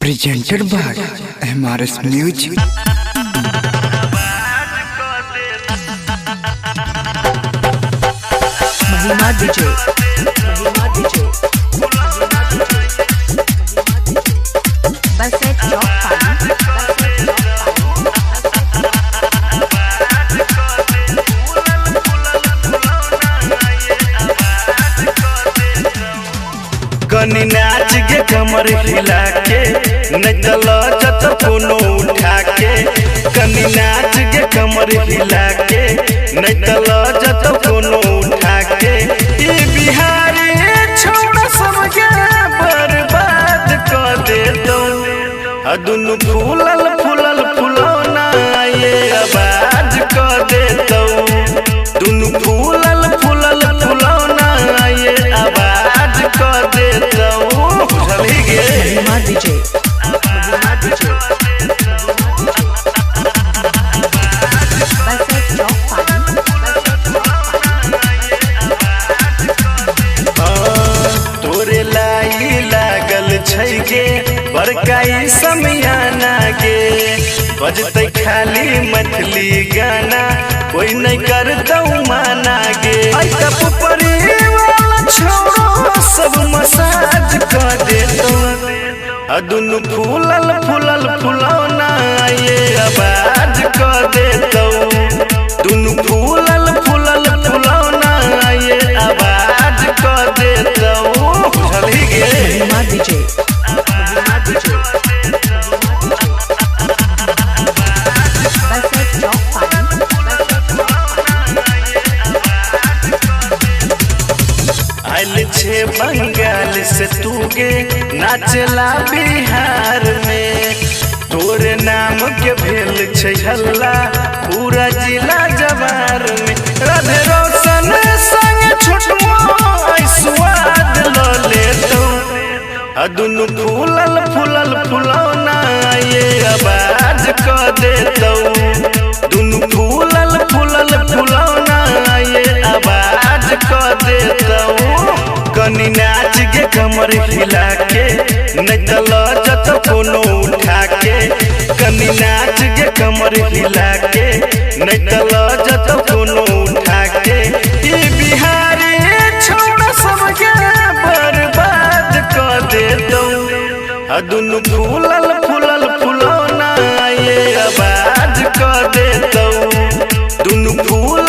presented by MRS Music. महिमा DJ, बसेट चौक पानी, कनी नाच के कमर हिला के नचल जत कोनो उठा के कनी नाच के कमर हिला के नचल जत कोनो उठा के ई बिहारी छोड़ा सब के बर्बाद कर देतो दुनु फूलल फूलल फुलौना ये आवाज कर देतो दुनु फूलल फूलल फुलौना ये आवाज कर देतो चली गे महिमा DJ, बसेट चौक पानी, तोरे लाई लागल छै गे बड़काई समियाना गे बजते खाली मैथिली गाना कोई नहीं करतौ माना गे आई तब परिवार छोड़ो सब मसाज कर देतो दुनु फूलल फूलल फुलौना ये आवाज कर देतो दुनु फूलल फूलल फुलौना ये आवाज कर देतो चली गे महिमा DJ, बसेट चौक पानी, आइल छे बंगाल से तू गे नाचला बिहार में तोरे नाम के भेल छे हल्ला पूरा जिला जवार में राधे रोशन संग छोटुआ स्वाद ल लेतो दुनु फूलल फूलल फुलौना ये आवाज कर देतो दुनु फूलल फूलल फुलौना ये आवाज कर देतो कनी नाच के कमर हिला के नचल जत कोनो उठा के कनी नाच के कमर हिला के नचल जत कोनो उठा के ई बिहारी छोड़ा सब के बर्बाद कर देतो दुनु फूलल फूलल फुलौना ये आवाज कर देतो दुनु फूल